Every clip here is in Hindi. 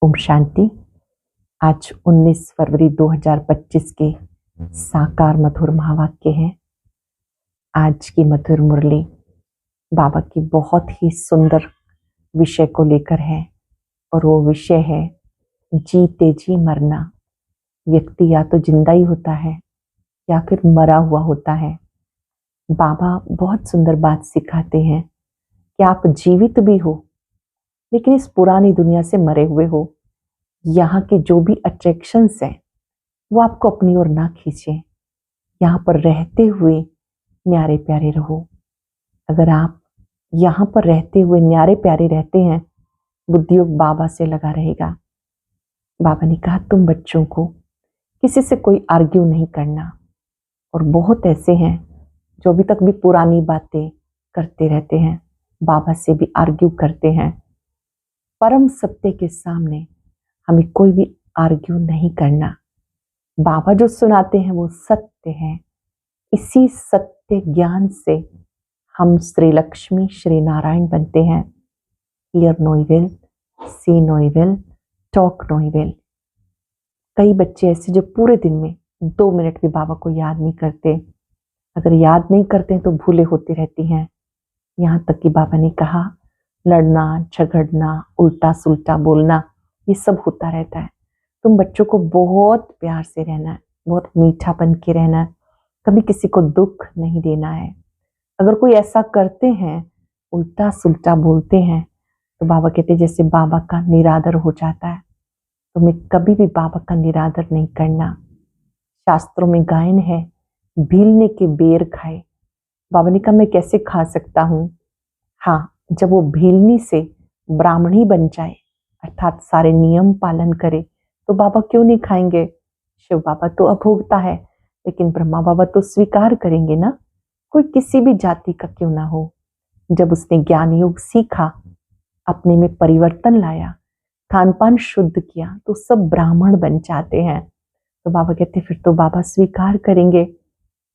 ओम शांति। आज 19 फरवरी 2025 के साकार मधुर महावाक्य हैं। आज की मधुर मुरली बाबा की बहुत ही सुंदर विषय को लेकर है और वो विषय है जीते जी मरना। व्यक्ति या तो जिंदा ही होता है या फिर मरा हुआ होता है। बाबा बहुत सुंदर बात सिखाते हैं कि आप जीवित भी हो लेकिन इस पुरानी दुनिया से मरे हुए हो। यहाँ के जो भी अट्रैक्शंस हैं वो आपको अपनी ओर ना खींचे। यहाँ पर रहते हुए न्यारे प्यारे रहो। अगर आप यहाँ पर रहते हुए न्यारे प्यारे रहते हैं, बुद्धियोग बाबा से लगा रहेगा। बाबा ने कहा तुम बच्चों को किसी से कोई आर्ग्यू नहीं करना। और बहुत ऐसे हैं जो अभी तक भी पुरानी बातें करते रहते हैं, बाबा से भी आर्ग्यू करते हैं। परम सत्य के सामने हमें कोई भी आर्ग्यू नहीं करना। बाबा जो सुनाते हैं वो सत्य है। इसी सत्य ज्ञान से हम श्री लक्ष्मी श्री नारायण बनते हैं। Hear no evil, see no evil, talk no evil. कई बच्चे ऐसे जो पूरे दिन में 2 मिनट भी बाबा को याद नहीं करते। अगर याद नहीं करते तो भूले होती रहती हैं। यहाँ तक कि बाबा ने कहा लड़ना, झगड़ना, उल्टा सुल्टा बोलना, ये सब होता रहता है। तुम बच्चों को बहुत प्यार से रहना है, बहुत मीठा बन के रहना है, कभी किसी को दुख नहीं देना है। अगर कोई ऐसा करते हैं, उल्टा सुल्टा बोलते हैं, तो बाबा कहते हैं जैसे बाबा का निरादर हो जाता है। तुम्हें कभी भी बाबा का निरादर नहीं करना। शास्त्रों में गायन है भीलने के बेर खाए। बाबा ने कहा मैं कैसे खा सकता हूँ? हाँ, जब वो भीलनी से ब्राह्मणी बन जाए, अर्थात सारे नियम पालन करे, तो बाबा क्यों नहीं खाएंगे? शिव बाबा तो अभोगता है, लेकिन ब्रह्मा बाबा तो स्वीकार करेंगे ना, कोई किसी भी जाति का क्यों ना हो। जब उसने ज्ञान योग सीखा, अपने में परिवर्तन लाया, खान पान शुद्ध किया, तो सब ब्राह्मण बन जाते हैं। तो बाबा कहते फिर तो बाबा स्वीकार करेंगे।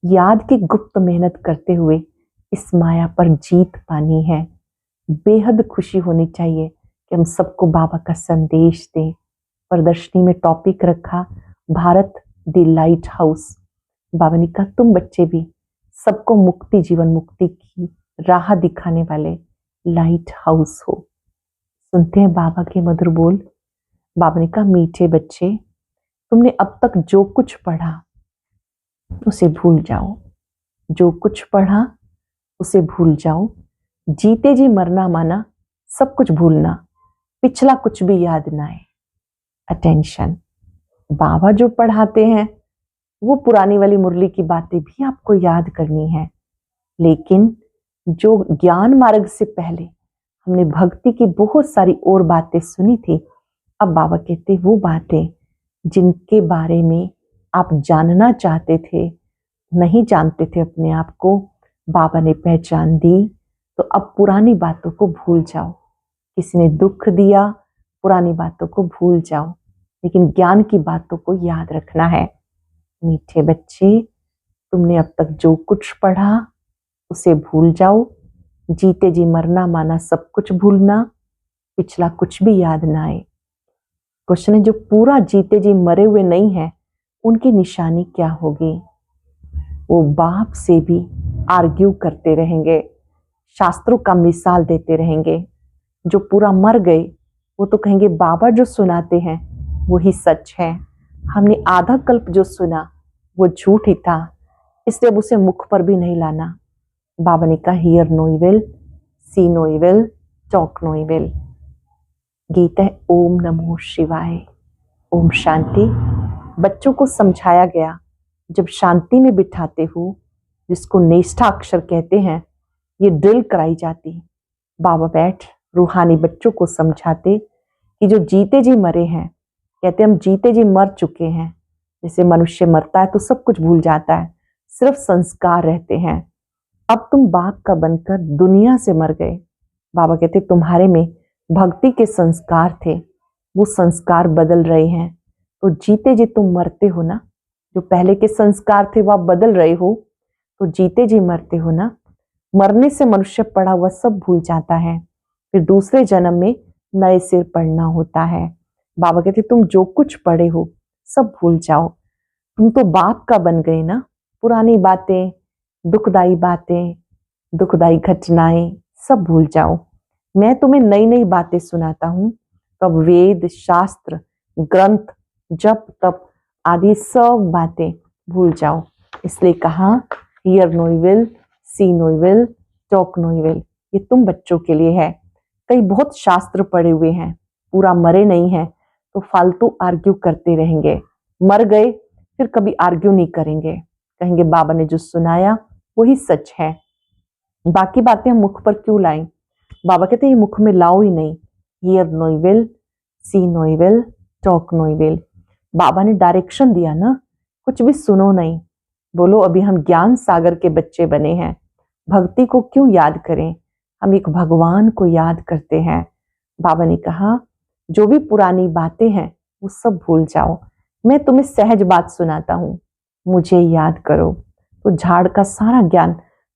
याद की गुप्त मेहनत करते हुए इस माया पर जीत पानी है। बेहद खुशी होनी चाहिए कि हम सबको बाबा का संदेश दें। प्रदर्शनी में टॉपिक रखा भारत द लाइट हाउस। बाबा ने कहा तुम बच्चे भी सबको मुक्ति, जीवन मुक्ति की राह दिखाने वाले लाइट हाउस हो। सुनते हैं बाबा के मधुर बोल। बाबा ने कहा मीठे बच्चे, तुमने अब तक जो कुछ पढ़ा उसे भूल जाओ। जो कुछ पढ़ा उसे भूल जाओ। जीते जी मरना माना सब कुछ भूलना, पिछला कुछ भी याद ना आए। अटेंशन, बाबा जो पढ़ाते हैं वो पुरानी वाली मुरली की बातें भी आपको याद करनी है, लेकिन जो ज्ञान मार्ग से पहले हमने भक्ति की बहुत सारी और बातें सुनी थी, अब बाबा कहते वो बातें जिनके बारे में आप जानना चाहते थे, नहीं जानते थे अपने आप को, बाबा ने पहचान दी। तो अब पुरानी बातों को भूल जाओ। किसी ने दुख दिया, पुरानी बातों को भूल जाओ, लेकिन ज्ञान की बातों को याद रखना है। मीठे बच्चे, तुमने अब तक जो कुछ पढ़ा उसे भूल जाओ। जीते जी मरना माना सब कुछ भूलना, पिछला कुछ भी याद ना आए। क्वेश्चन है जो पूरा जीते जी मरे हुए नहीं है, उनकी निशानी क्या होगी? वो बाप से भी आर्ग्यू करते रहेंगे, शास्त्रों का मिसाल देते रहेंगे। जो पूरा मर गए वो तो कहेंगे बाबा जो सुनाते हैं वही सच है, हमने आधा कल्प जो सुना वो झूठ ही था, इसलिए अब उसे मुख पर भी नहीं लाना। बाबा ने कहा hear no evil, see no evil, talk no evil. Gita है ओम नमो शिवाय। ओम शांति। बच्चों को समझाया गया जब शांति में बिठाते हो, जिसको निष्ठा अक्षर कहते हैं, ये ड्रिल कराई जाती। बाबा बैठ रूहानी बच्चों को समझाते कि जो जीते जी मरे हैं, कहते हम जीते जी मर चुके हैं। जैसे मनुष्य मरता है तो सब कुछ भूल जाता है, सिर्फ संस्कार रहते हैं। अब तुम बाप का बनकर दुनिया से मर गए। बाबा कहते तुम्हारे में भक्ति के संस्कार थे, वो संस्कार बदल रहे हैं। तो जीते जी तुम मरते हो ना, जो पहले के संस्कार थे वो आप बदल रहे हो, तो जीते जी मरते हो ना। मरने से मनुष्य पढ़ा हुआ सब भूल जाता है, फिर दूसरे जन्म में नए सिर पढ़ना होता है। बाबा कहते तुम जो कुछ पढ़े हो सब भूल जाओ, तुम तो बाप का बन गए ना। पुरानी बातें, दुखदाई बातें, दुखदाई घटनाएं सब भूल जाओ। मैं तुम्हें नई नई बातें सुनाता हूँ। तब वेद, शास्त्र, ग्रंथ, जप तप आदि सब बातें भूल जाओ। इसलिए कहा hear no evil, see no evil, talk no evil. ये तुम बच्चों के लिए है। कई बहुत शास्त्र पढ़े हुए हैं, पूरा मरे नहीं है तो फालतू आर्ग्यू करते रहेंगे। मर गए फिर कभी आर्ग्यू नहीं करेंगे, कहेंगे बाबा ने जो सुनाया वही सच है, बाकी बातें हम मुख पर क्यों लाएं। बाबा कहते हैं ये मुख में लाओ ही नहीं। Hear no evil, see no evil, talk no evil. बाबा ने डायरेक्शन दिया ना, कुछ भी सुनो नहीं। बोलो अभी हम ज्ञान सागर के बच्चे बने हैं, भक्ति को क्यों याद करें, हम एक भगवान को याद करते हैं। बाबा ने कहा जो भी पुरानी बातें हैं वो सब भूल जाओ, मैं तुम्हें सहज बात सुनाता हूँ, मुझे याद करो तो झाड़ का सारा ज्ञान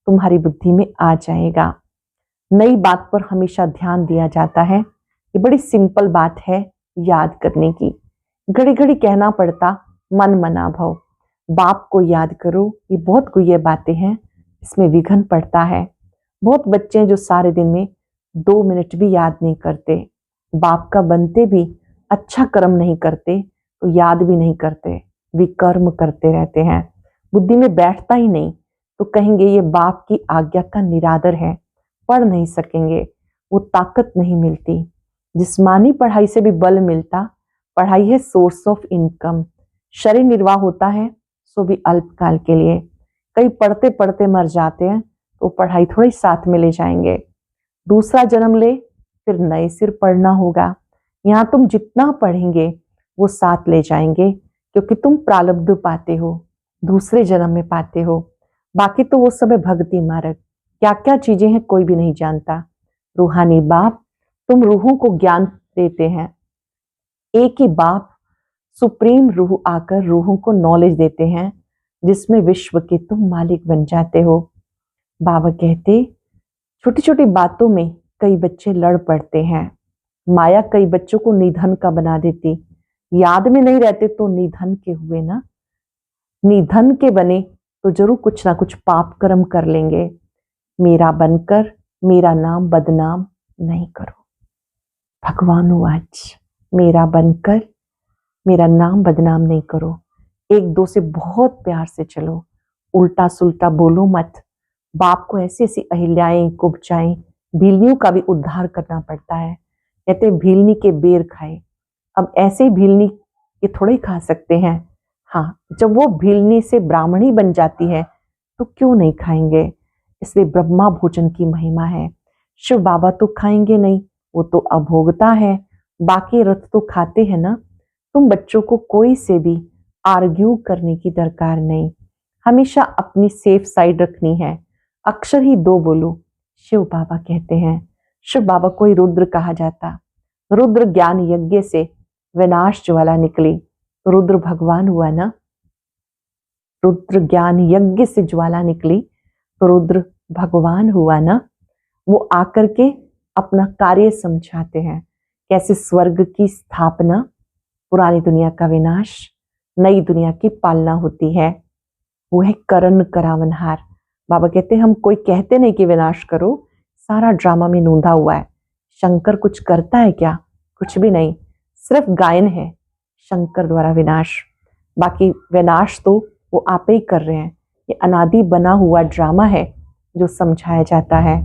तुम्हारी बुद्धि में आ जाएगा। नई बात पर हमेशा ध्यान दिया जाता है। ये बड़ी सिंपल बात है याद करने की, घड़ी घड़ी कहना पड़ता मन मना भव, बाप को याद करो। ये बहुत गुह्य बातें हैं, इसमें विघन पड़ता है। बहुत बच्चे हैं जो सारे दिन में 2 मिनट भी याद नहीं करते, बाप का बनते भी अच्छा कर्म नहीं करते तो याद भी नहीं करते, विकर्म करते रहते हैं, बुद्धि में बैठता ही नहीं। तो कहेंगे ये बाप की आज्ञा का निरादर है, पढ़ नहीं सकेंगे, वो ताकत नहीं मिलती। जिस्मानी पढ़ाई से भी बल मिलता, पढ़ाई है सोर्स ऑफ इनकम, शरीर निर्वाह होता है सो भी अल्पकाल के लिए। कई पढ़ते पढ़ते मर जाते हैं तो पढ़ाई थोड़ी साथ में ले जाएंगे, दूसरा जन्म ले फिर नए सिर पढ़ना होगा। यहाँ तुम जितना पढ़ेंगे वो साथ ले जाएंगे, क्योंकि तुम प्रारब्ध पाते हो, दूसरे जन्म में पाते हो। बाकी तो वो सब है भक्ति मार्ग, क्या क्या चीजें हैं कोई भी नहीं जानता। रूहानी बाप तुम रूहों को ज्ञान देते हैं, एक ही बाप सुप्रीम रूह आकर रूहों को नॉलेज देते हैं, जिसमें विश्व के तुम मालिक बन जाते हो। बाबा कहते छोटी छोटी बातों में कई बच्चे लड़ पड़ते हैं, माया कई बच्चों को निधन का बना देती। याद में नहीं रहते तो निधन के हुए ना, निधन के बने तो जरूर कुछ ना कुछ पाप कर्म कर लेंगे। मेरा बनकर मेरा नाम बदनाम नहीं करो। भगवान आज मेरा बनकर मेरा नाम बदनाम नहीं करो। एक दो से बहुत प्यार से चलो, उल्टा सुल्टा बोलो मत। बाप को ऐसी ऐसी अहिल्याएं कुब्जाएं भीलनियों का भी उद्धार करना पड़ता है। कहते भीलनी के बेर खाए, अब ऐसे भीलनी ये थोड़े ही खा सकते हैं। हाँ, जब वो भीलनी से ब्राह्मणी बन जाती है तो क्यों नहीं खाएंगे। इसलिए ब्रह्मा भोजन की महिमा है। शिव बाबा तो खाएंगे नहीं, वो तो अभोगता है, बाकी रथ तो खाते हैं ना। तुम बच्चों को कोई से भी आर्ग्यू करने की दरकार नहीं, हमेशा अपनी सेफ साइड रखनी है। अक्षर ही 2 बोलो, शिव बाबा कहते हैं। शिव बाबा को ही रुद्र कहा जाता। रुद्र ज्ञान यज्ञ से विनाश ज्वाला निकली, रुद्र भगवान हुआ ना। रुद्र ज्ञान यज्ञ से ज्वाला निकली तो रुद्र भगवान हुआ ना। वो आकर के अपना कार्य समझाते हैं, कैसे स्वर्ग की स्थापना, पुरानी दुनिया का विनाश, नई दुनिया की पालना होती है। वो है करण करावनहार। बाबा कहते हैं हम कोई कहते नहीं कि विनाश करो, सारा ड्रामा में नूंधा हुआ है। शंकर कुछ करता है क्या? कुछ भी नहीं, सिर्फ गायन है शंकर द्वारा विनाश, बाकी विनाश तो वो आप ही कर रहे हैं। ये अनादि बना हुआ ड्रामा है जो समझाया जाता है।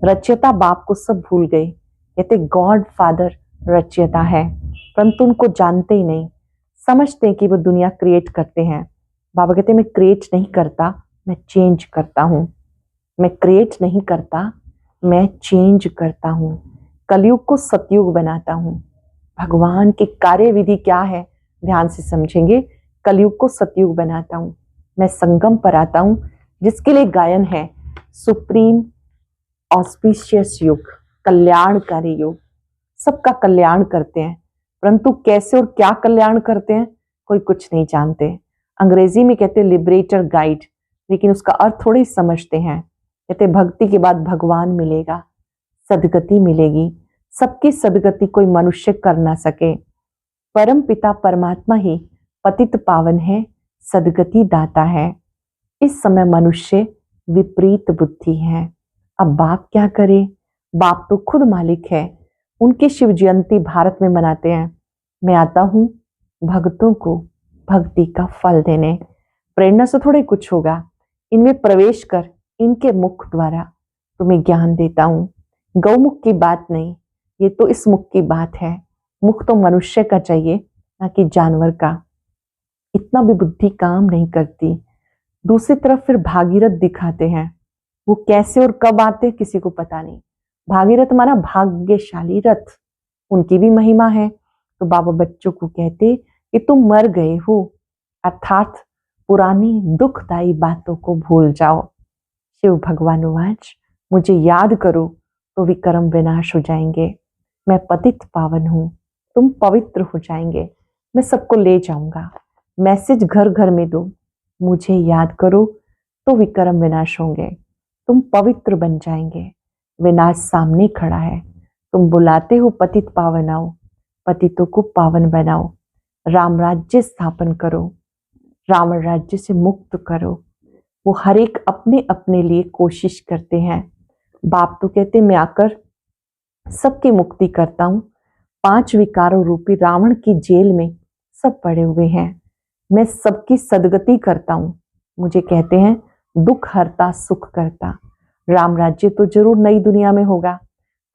रचयिता बाप को सब भूल गए, कहते गॉड फादर रचयिता है, परंतु उनको जानते ही नहीं, समझते हैं कि वो दुनिया क्रिएट करते हैं। बाबा कहते मैं क्रिएट नहीं करता, मैं चेंज करता हूँ। मैं क्रिएट नहीं करता, मैं चेंज करता हूँ। कलयुग को सतयुग बनाता हूँ। भगवान की कार्य विधि क्या है ध्यान से समझेंगे। कलयुग को सतयुग बनाता हूँ, मैं संगम पर आता हूँ, जिसके लिए गायन है सुप्रीम ऑस्पिशियस युग, कल्याणकारी युग। सबका कल्याण करते हैं, परंतु कैसे और क्या कल्याण करते हैं कोई कुछ नहीं जानते। अंग्रेजी में कहते हैं लिबरेटर गाइड, लेकिन उसका अर्थ थोड़ी समझते हैं। कहते भक्ति के बाद भगवान मिलेगा, सदगति मिलेगी। सबकी सदगति कोई मनुष्य कर ना सके, परम पिता परमात्मा ही पतित पावन है, सदगति दाता है। इस समय मनुष्य विपरीत बुद्धि है। अब बाप क्या करे? बाप तो खुद मालिक है। उनकी शिव जयंती भारत में मनाते हैं। मैं आता हूं भक्तों को भक्ति का फल देने। प्रेरणा से थोड़े कुछ होगा। इनमें प्रवेश कर, इनके मुख द्वारा तुम्हें ज्ञान देता हूं। गौमुख की बात नहीं, ये तो इस मुख की बात है। मुख तो मनुष्य का चाहिए, ना कि जानवर का। इतना भी बुद्धि काम नहीं करती। दूसरी तरफ फिर भागीरथ दिखाते हैं। वो कैसे और कब आते किसी को पता नहीं। भागीरथ माना भाग्यशाली रथ, उनकी भी महिमा है। तो बाबा बच्चों को कहते कि तुम मर गए हो, अर्थात पुरानी दुखदायी बातों को भूल जाओ। शिव भगवान वाच, मुझे याद करो तो विक्रम विनाश हो जाएंगे। मैं पतित पावन हूं, तुम पवित्र हो जाएंगे। मैं सबको ले जाऊंगा। मैसेज घर घर में दो, मुझे याद करो तो विक्रम विनाश होंगे, तुम पवित्र बन जाएंगे। विनाश सामने खड़ा है, तुम बुलाते हो पतित पावन आओ, पतितों को पावन बनाओ। राम राज्य स्थापन करो, रावण राज्य से मुक्त करो। वो हर एक अपने अपने लिए कोशिश करते हैं। बाप तो कहते मैं आकर सबकी मुक्ति करता हूं। 5 विकारों रूपी रावण की जेल में सब पड़े हुए हैं। मैं सबकी सदगति करता हूं। मुझे कहते हैं दुख हरता सुख करता। राम राज्य तो जरूर नई दुनिया में होगा।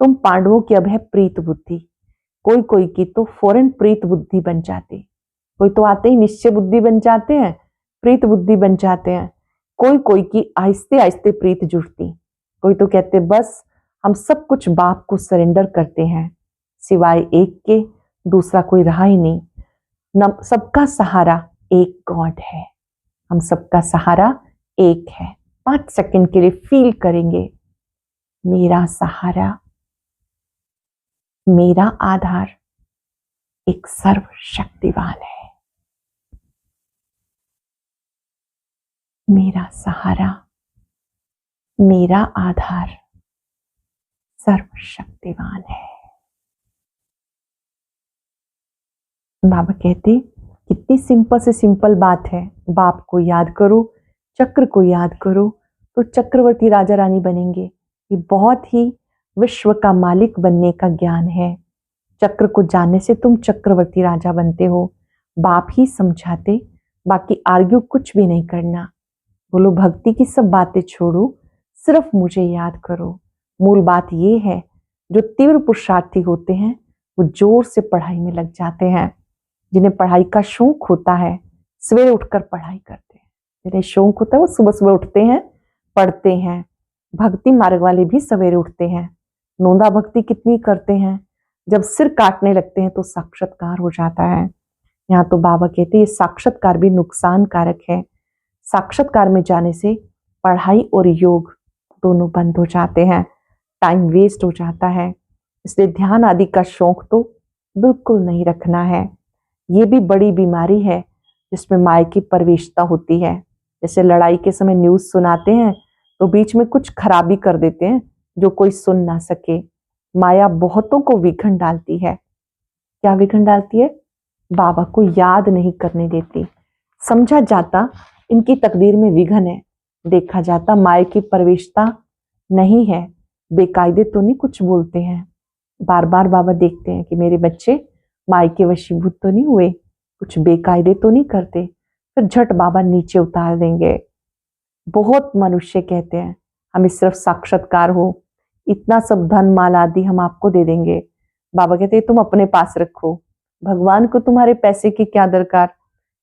तुम पांडवों की अब है प्रीत बुद्धि, कोई कोई की तो फौरन प्रीत बुद्धि बन जाती। कोई तो आते ही निश्चय बुद्धि बन जाते हैं, प्रीत बुद्धि बन जाते हैं। कोई कोई की आहिस्ते आहिस्ते प्रीत जुड़ती। कोई तो कहते बस हम सब कुछ बाप को सरेंडर करते हैं, सिवाय एक के दूसरा कोई रहा ही नहीं। सबका सहारा एक गॉड है। हम सबका सहारा एक है। 5 सेकंड के लिए फील करेंगे, मेरा सहारा, मेरा आधार एक सर्वशक्तिवान है। मेरा सहारा, मेरा आधार सर्वशक्तिवान है। बाबा कहते कितनी सिंपल से सिंपल बात है। बाप को याद करो, चक्र को याद करो तो चक्रवर्ती राजा रानी बनेंगे। ये बहुत ही विश्व का मालिक बनने का ज्ञान है। चक्र को जानने से तुम चक्रवर्ती राजा बनते हो। बाप ही समझाते, बाकी आर्ग्यू कुछ भी नहीं करना। बोलो भक्ति की सब बातें छोड़ो, सिर्फ मुझे याद करो। मूल बात ये है, जो तीव्र पुरुषार्थी होते हैं वो जोर से पढ़ाई में लग जाते हैं। जिन्हें पढ़ाई का शौक होता है सवेरे उठकर पढ़ाई करते हैं। जिन्हें शौक होता है वो सुबह सुबह उठते हैं, पढ़ते हैं। भक्ति मार्ग वाले भी सवेरे उठते हैं। नोंदा भक्ति कितनी करते हैं, जब सिर काटने लगते हैं तो साक्षात्कार हो जाता है। यहाँ तो बाबा कहते हैं ये साक्षात्कार भी नुकसान कारक है। साक्षात्कार में जाने से पढ़ाई और योग दोनों बंद हो जाते हैं, टाइम वेस्ट हो जाता है। इसलिए ध्यान आदि का शौक तो बिल्कुल नहीं रखना है। ये भी बड़ी बीमारी है जिसमें माया की प्रवेशता होती है। जैसे लड़ाई के समय न्यूज सुनाते हैं तो बीच में कुछ खराबी कर देते हैं जो कोई सुन ना सके। माया बहुतों को विघन डालती है। क्या विघन डालती है? बाबा को याद नहीं करने देती। समझा जाता इनकी तकदीर में विघन है, देखा जाता माया की प्रवेशता नहीं है। बेकायदे तो नहीं कुछ बोलते हैं। बार बार बाबा देखते हैं कि मेरे बच्चे माया के वशीभूत तो नहीं हुए, कुछ बेकायदे तो नहीं करते। फिर झट बाबा नीचे उतार देंगे। बहुत मनुष्य कहते हैं हमें सिर्फ साक्षात्कार हो, इतना सब धन माल आदि हम आपको दे देंगे। बाबा कहते हैं तुम अपने पास रखो, भगवान को तुम्हारे पैसे की क्या दरकार।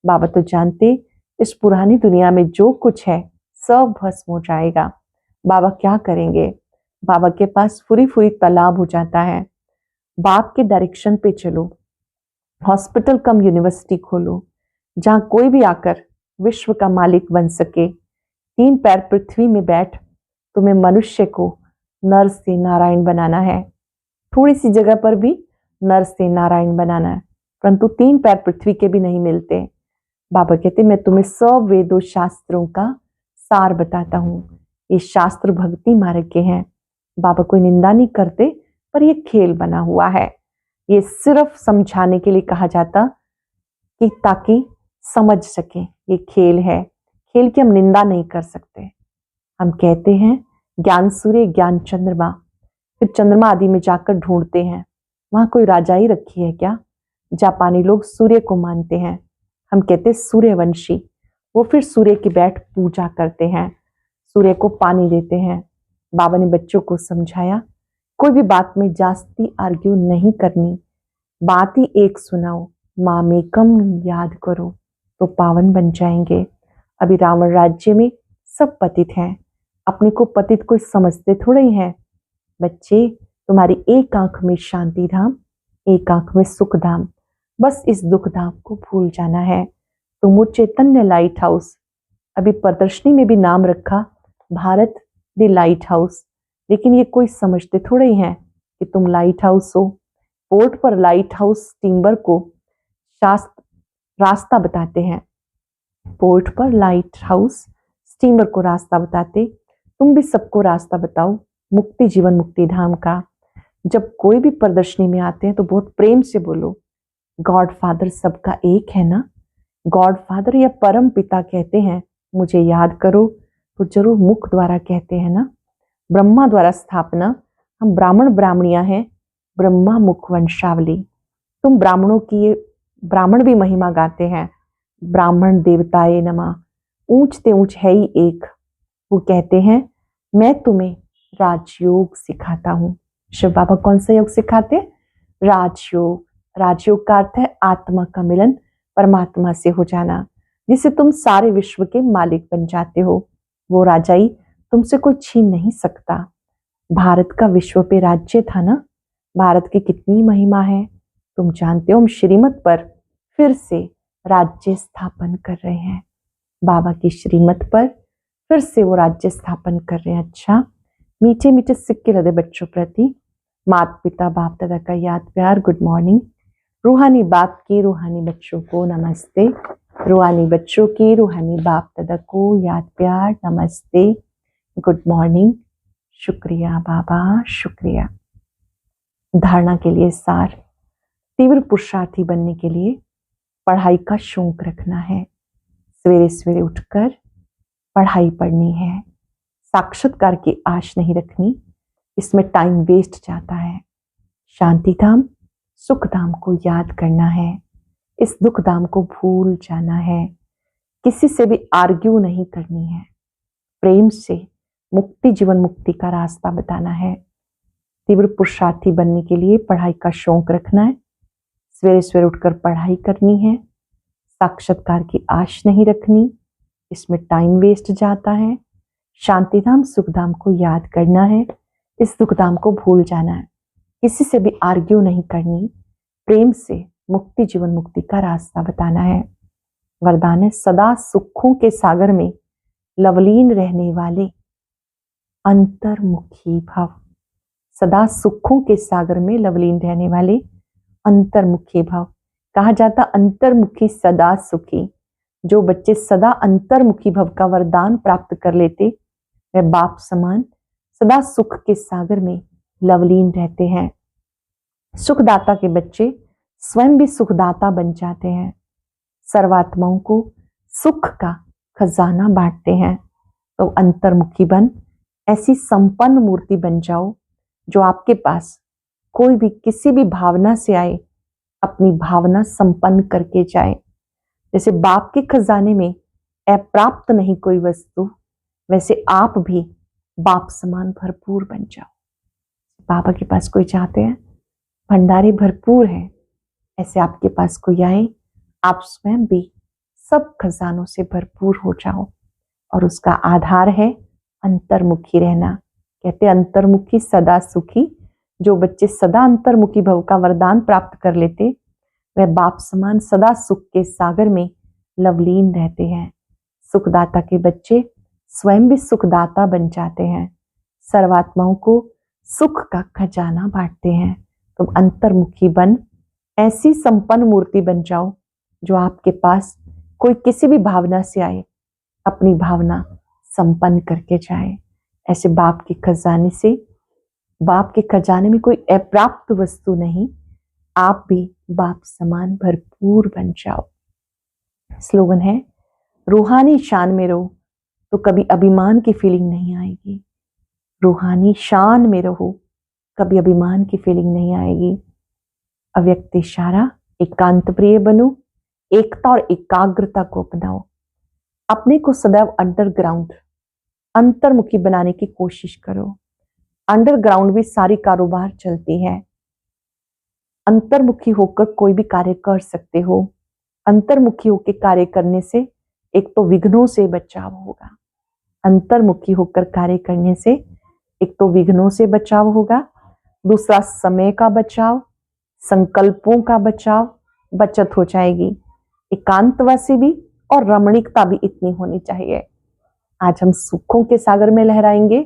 बाबा तो जानते इस पुरानी दुनिया में जो कुछ है सब भस्म हो जाएगा। बाबा क्या करेंगे? बाबा के पास फुरी फुरी तालाब हो जाता है। बाप के डायरेक्शन पे चलो, हॉस्पिटल कम यूनिवर्सिटी खोलो, जहां कोई भी आकर विश्व का मालिक बन सके। 3 पैर पृथ्वी में बैठ तुम्हें मनुष्य को नर से नारायण बनाना है। थोड़ी सी जगह पर भी नर से नारायण बनाना है, परंतु 3 पैर पृथ्वी के भी नहीं मिलते। बाबा कहते मैं तुम्हें सब वेदों शास्त्रों का सार बताता हूँ। ये शास्त्र भक्ति मार्ग के हैं। बाबा कोई निंदा नहीं करते, पर ये खेल बना हुआ है। ये सिर्फ समझाने के लिए कहा जाता कि ताकि समझ सके ये खेल है, खेल की हम निंदा नहीं कर सकते। हम कहते हैं ज्ञान सूर्य ज्ञान चंद्रमा, फिर चंद्रमा आदि में जाकर ढूंढते हैं वहां कोई राजाई रखी है क्या। जापानी लोग सूर्य को मानते हैं, हम कहते सूर्यवंशी। वो फिर सूर्य की बैठ पूजा करते हैं, सूर्य को पानी देते हैं। बाबा ने बच्चों को समझाया कोई भी बात में जास्ती आर्ग्यू नहीं करनी, बात ही एक सुनाओ, मामेकम याद करो तो पावन बन जाएंगे। अभी रावण राज्य में सब पतित हैं, अपने को पतित कोई समझते थोड़े ही हैं। बच्चे, तुम्हारी एक आंख में शांति धाम, एक आंख में सुख धाम, बस इस दुख धाम को भूल जाना है। तुम वो चैतन्य लाइट हाउस, अभी प्रदर्शनी में भी नाम रखा भारत द लाइट हाउस, लेकिन ये कोई समझते थोड़े ही हैं कि तुम लाइट हाउस हो। पोर्ट पर लाइट हाउस स्टीमर को रास्ता बताते हैं, पोर्ट पर लाइट हाउस स्टीमर को रास्ता बताते, तुम भी सबको रास्ता बताओ मुक्ति जीवन मुक्ति धाम का। जब कोई भी प्रदर्शनी में आते हैं तो बहुत प्रेम से बोलो गॉड फादर सबका एक है ना। गॉड फादर या परम पिता कहते हैं मुझे याद करो तो जरूर मुख द्वारा कहते हैं ना। ब्रह्मा द्वारा स्थापना, हम ब्राह्मण ब्राह्मणियां हैं, ब्रह्मा मुख वंशावली। तुम ब्राह्मणों की, ब्राह्मण भी महिमा गाते हैं, ब्राह्मण देवताए नमः, ऊंचते ऊंच है ही एक। वो कहते हैं मैं तुम्हें राजयोग सिखाता हूँ। शिव बाबा कौन सा योग सिखाते? राजयोग। राजयोग का अर्थ है आत्मा का मिलन, परमात्मा से हो जाना, जिससे तुम सारे विश्व के मालिक बन जाते हो। वो राजाई तुमसे कोई छीन नहीं सकता। भारत का विश्व पे राज्य था ना, भारत की कितनी महिमा है तुम जानते हो। हम श्रीमत पर फिर से राज्य स्थापन कर रहे हैं, बाबा की श्रीमत पर फिर से वो राज्य स्थापन कर रहे हैं। अच्छा, मीठे मीठे सिक्के लदे बच्चों प्रति माता पिता बाप दादा का याद प्यार, गुड मॉर्निंग। रूहानी बाप की रूहानी बच्चों को नमस्ते, रूहानी बच्चों की रूहानी बाप दादा को याद प्यार, नमस्ते, गुड मॉर्निंग। शुक्रिया बाबा, शुक्रिया। धारणा के लिए सार, तीव्र पुरुषार्थी बनने के लिए पढ़ाई का शौक रखना है। सवेरे सवेरे उठकर पढ़ाई पढ़नी है, साक्षात्कार की आश नहीं रखनी, इसमें टाइम वेस्ट जाता है। शांति धाम सुख धाम को याद करना है, इस दुख धाम को भूल जाना है। किसी से भी आर्ग्यू नहीं करनी है, प्रेम से मुक्ति जीवन मुक्ति का रास्ता बताना है। तीव्र पुरुषार्थी बनने के लिए पढ़ाई का शौक रखना है, सवेरे सवेरे उठकर पढ़ाई करनी है, साक्षात्कार की आश नहीं रखनी, इसमें टाइम वेस्ट जाता है। शांति धाम सुख धाम को याद करना है, इस दुख धाम को भूल जाना है। किसी से भी आर्ग्यू नहीं करनी, प्रेम से मुक्ति जीवन मुक्ति का रास्ता बताना है। वरदान है सदा सुखों के सागर में लवलीन रहने वाले अंतर्मुखी भव। सदा सुखों के सागर में लवलीन रहने वाले अंतर्मुखी भव। कहा जाता अंतर्मुखी सदा सुखी। जो बच्चे सदा अंतर्मुखी भव का वरदान प्राप्त कर लेते वे बाप समान सदा सुख के सागर में लवलीन रहते हैं। सुखदाता के बच्चे स्वयं भी सुखदाता बन जाते हैं, सर्वात्माओं को सुख का खजाना बांटते हैं। तो अंतर्मुखी बन ऐसी संपन्न मूर्ति बन जाओ जो आपके पास कोई भी किसी भी भावना से आए अपनी भावना संपन्न करके जाए। जैसे बाप के खजाने में अप्राप्त नहीं कोई वस्तु, वैसे आप भी बाप समान भरपूर बन जाओ। बाबा के पास कोई जाते हैं, भंडारे भरपूर है, ऐसे आपके पास कोई आए, आप स्वयं भी सब खजानों से भरपूर हो जाओ। और उसका आधार है अंतर्मुखी रहना। कहते अंतर्मुखी सदा सुखी। जो बच्चे सदा अंतर्मुखी भव का वरदान प्राप्त कर लेते वह बाप समान सदा सुख के सागर में लवलीन रहते हैं। सुखदाता के बच्चे स्वयं भी सुखदाता बन जाते हैं, सर्वात्माओं को सुख का खजाना बांटते हैं। तुम अंतर्मुखी बन ऐसी संपन्न मूर्ति बन जाओ जो आपके पास कोई किसी भी भावना से आए अपनी भावना संपन्न करके जाए। ऐसे बाप के खजाने से, बाप के खजाने में कोई अप्राप्त वस्तु नहीं, आप भी बाप समान भरपूर बन जाओ। स्लोगन है, रूहानी शान में रहो तो कभी अभिमान की फीलिंग नहीं आएगी। रूहानी शान में रहो, कभी अभिमान की फीलिंग नहीं आएगी। अव्यक्त इशारा, एकांत प्रिय बनो, एकता और एकाग्रता को अपनाओ। अपने को सदैव अंडरग्राउंड, अंतर्मुखी बनाने की कोशिश करो। अंडरग्राउंड भी सारी कारोबार चलती है। अंतर्मुखी होकर कोई भी कार्य कर सकते हो। अंतर्मुखी होकर कार्य करने से एक तो विघ्नों से बचाव होगा। अंतर्मुखी होकर कार्य करने से एक तो विघ्नों से बचाव होगा, दूसरा समय का बचाव, संकल्पों का बचाव, बचत हो जाएगी। एकांतवासी भी और रमणीकता भी इतनी होनी चाहिए। आज हम सुखों के सागर में लहराएंगे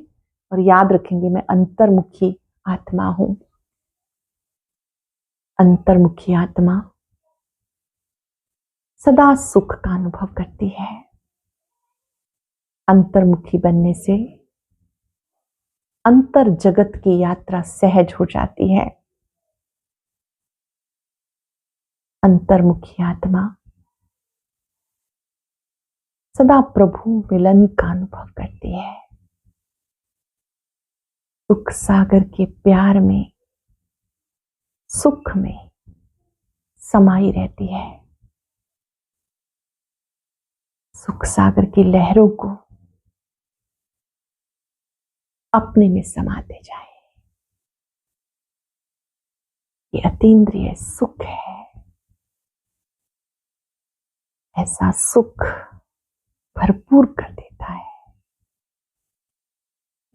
और याद रखेंगे, मैं अंतर्मुखी आत्मा हूं। अंतर्मुखी आत्मा सदा सुख का अनुभव करती है। अंतर्मुखी बनने से अंतर जगत की यात्रा सहज हो जाती है। अंतर्मुखी आत्मा सदा प्रभु मिलन का अनुभव करती है। सुख सागर के प्यार में, सुख में समाई रहती है। सुख सागर की लहरों को अपने में समाते जाए। ये अतीन्द्रिय सुख है। ऐसा सुख भरपूर कर देता है।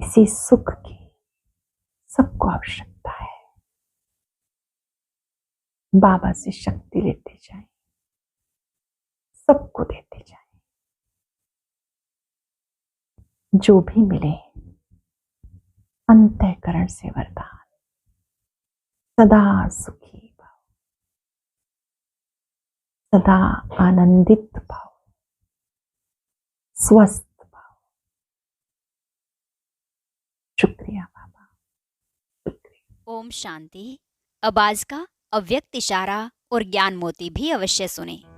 इसी सुख की सबको आवश्यकता है। बाबा से शक्ति लेते जाए, सबको देते जाए। जो भी मिले अंतःकरण से वरदान, सदा सुखी भाव, सदा आनंदित भाव, स्वस्थ भाव। शुक्रिया बाबा, शुक्रिया। ओम शांति। अब आज का अव्यक्त इशारा और ज्ञान मोती भी अवश्य सुने।